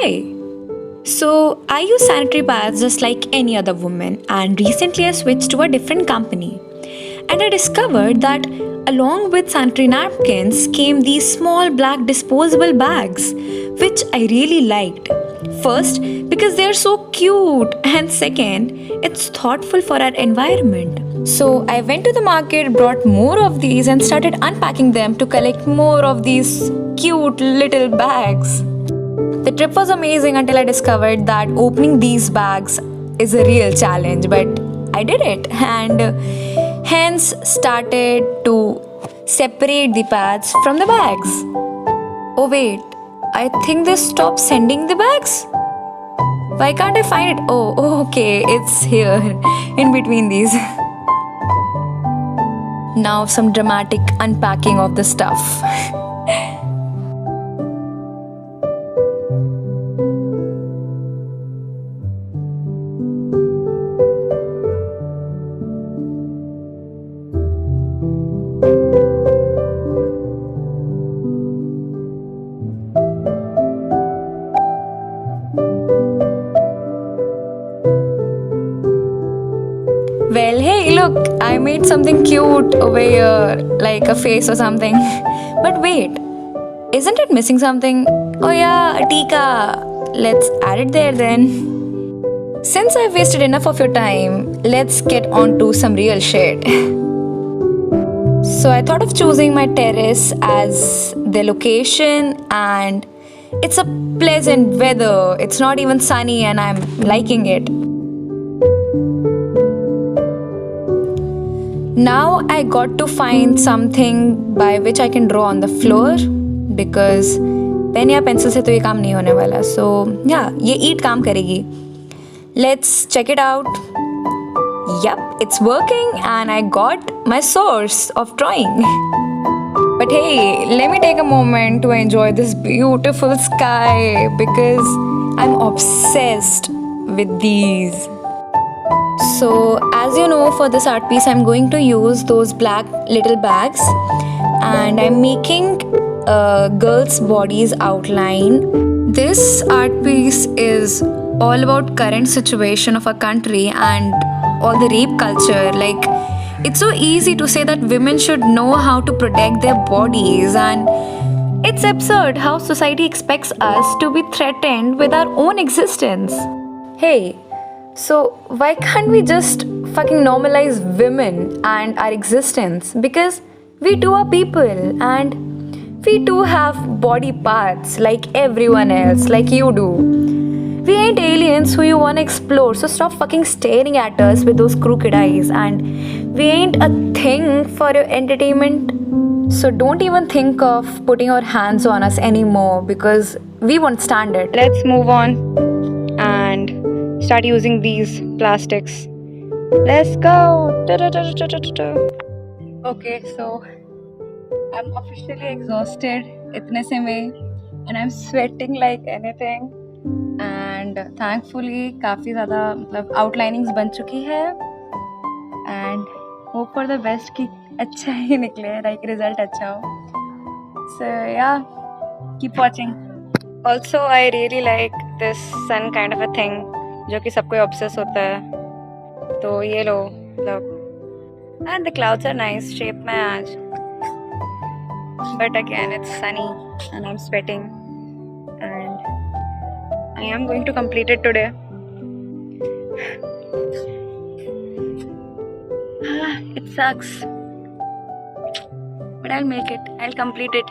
Hi. So, I use sanitary pads just like any other woman, and recently I switched to a different company. And I discovered that along with sanitary napkins came these small black disposable bags, which I really liked. First, because they are so cute, and second, it's thoughtful for our environment. So, I went to the market, brought more of these, and started unpacking them to collect more of these cute little bags. The trip was amazing until I discovered that opening these bags is a real challenge, but I did it and hence started to separate the pads from the bags. Oh, wait, I think they stopped sending the bags. Why can't I find it? Oh, okay, it's here in between these. Now, some dramatic unpacking of the stuff. Well, hey, look, I made something cute over here, like a face or something. But wait, isn't it missing something? Oh, yeah, a tika. Let's add it there then. Since I've wasted enough of your time, let's get on to some real shit. So, I thought of choosing my terrace as the location, and it's a pleasant weather. It's not even sunny, and I'm liking it. Now I got to find something by which I can draw on the floor because pen या pencil से तो ये काम नहीं होने वाला. So yeah, ये ईंट काम करेगी. Let's check it out. Yup, it's working and I got my source of drawing. But hey, let me take a moment to enjoy this beautiful sky because I'm obsessed with these. So, as you know, for this art piece, I'm going to use those black little bags and I'm making a girl's body's outline. This art piece is all about current situation of our country and all the rape culture. Like, it's so easy to say that women should know how to protect their bodies, and it's absurd how society expects us to be threatened with our own existence. Hey, so why can't we just fucking normalize women and our existence? Because we too are people and we too have body parts like everyone else, like you do. We ain't aliens who you wanna explore, so stop fucking staring at us with those crooked eyes. And we ain't a thing for your entertainment, so don't even think of putting your hands on us anymore because we won't stand it. Let's move on and start using these plastics. Let's go. Okay, so I'm officially exhausted itne se mein, and I'm sweating like anything. And thankfully काफ़ी ज़्यादा मतलब outlinings बन चुकी है and hope for the best कि अच्छा ही निकले, like result अच्छा हो. So yeah, keep watching. Also, I really like this sun kind of a thing जो कि सबको obsess होता है. तो ये लो मतलब and the clouds are nice shape में आज. But again, it's sunny and I'm sweating and I am going to complete it today. It sucks. But I'll make it. I'll complete it.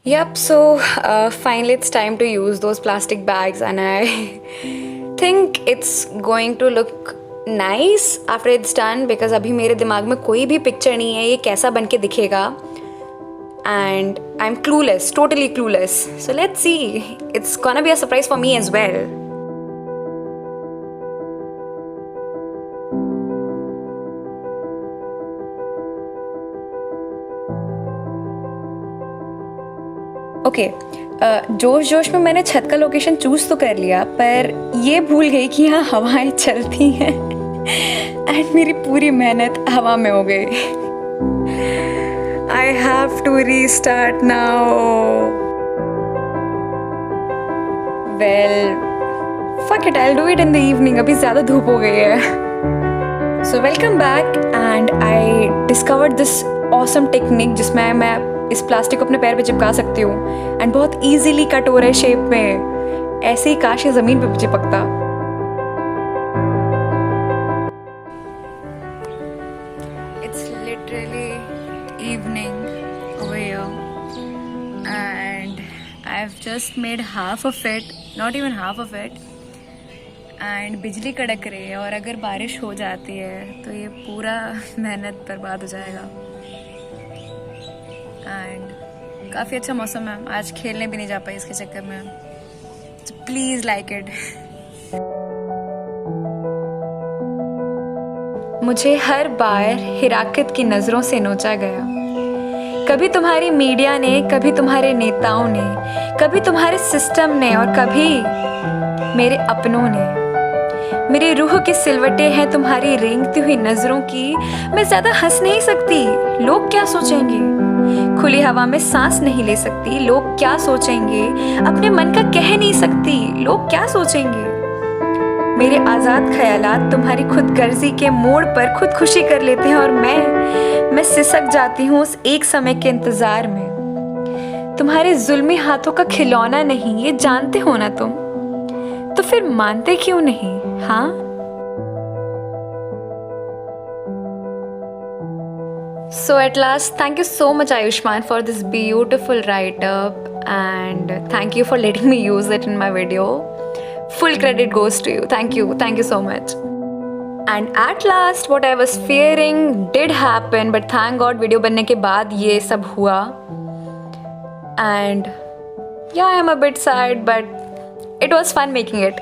Yep, so finally it's time to use those plastic bags and I think it's going to look nice after it's done because अभी मेरे दिमाग में कोई भी picture नहीं है ये कैसा बन के दिखेगा. And I'm clueless, totally clueless. So let's see. It's gonna be a surprise for me as well. Okay, जोश जोश में मैंने छत का लोकेशन चूज तो कर लिया पर ये भूल गई कि यहाँ हवाएं चलती हैं एंड मेरी पूरी मेहनत हवा में हो गई. I have to restart now. Well fuck it, I will do it in the evening, अभी ज़्यादा धूप हो गई है. So welcome back and I discovered this awesome technique जिसमें मैं इस प्लास्टिक को अपने पैर पे चिपका सकती हूँ एंड बहुत ईजीली कट हो रहे शेप में. ऐसे ही काश ये ज़मीन पे चिपकता. It's literally evening over here and I have just made half of it, not even half of it. And बिजली कड़क रही है और अगर बारिश हो जाती है तो ये पूरा मेहनत बर्बाद हो जाएगा. एंड काफ़ी अच्छा मौसम है, आज खेलने भी नहीं जा पाई इसके चक्कर में. तो प्लीज़ लाइक इट. मुझे हर बार हिराकत की नज़रों से नोचा गया. कभी तुम्हारी मीडिया ने, कभी तुम्हारे नेताओं ने, कभी तुम्हारे सिस्टम ने और कभी मेरे अपनों ने. मेरी रूह की सिलवटें हैं तुम्हारी रेंगती हुई नज़रों की. मैं ज़्यादा हंस नहीं सकती, लोग क्या सोचेंगे. खुली हवा में सांस नहीं ले सकती, लोग क्या सोचेंगे. अपने मन का कह नहीं सकती, लोग क्या सोचेंगे. मेरे आज़ाद ख्यालात तुम्हारी खुदगर्जी के मोड़ पर खुदकुशी कर लेते हैं और मैं सिसक जाती हूँ उस एक समय के इंतज़ार में. तुम्हारे जुल्मी हाथों का खिलौना नहीं, ये जानते हो ना तुम, तो फिर मानते क्यों नहीं. हाँ, so at last, thank you so much Ayushman for this beautiful write-up and thank you for letting me use it in my video. Full credit goes to you. Thank you so much. And at last what I was fearing did happen, but thank God video बनने के बाद ये सब हुआ. And yeah, I am a bit sad but it was fun making it.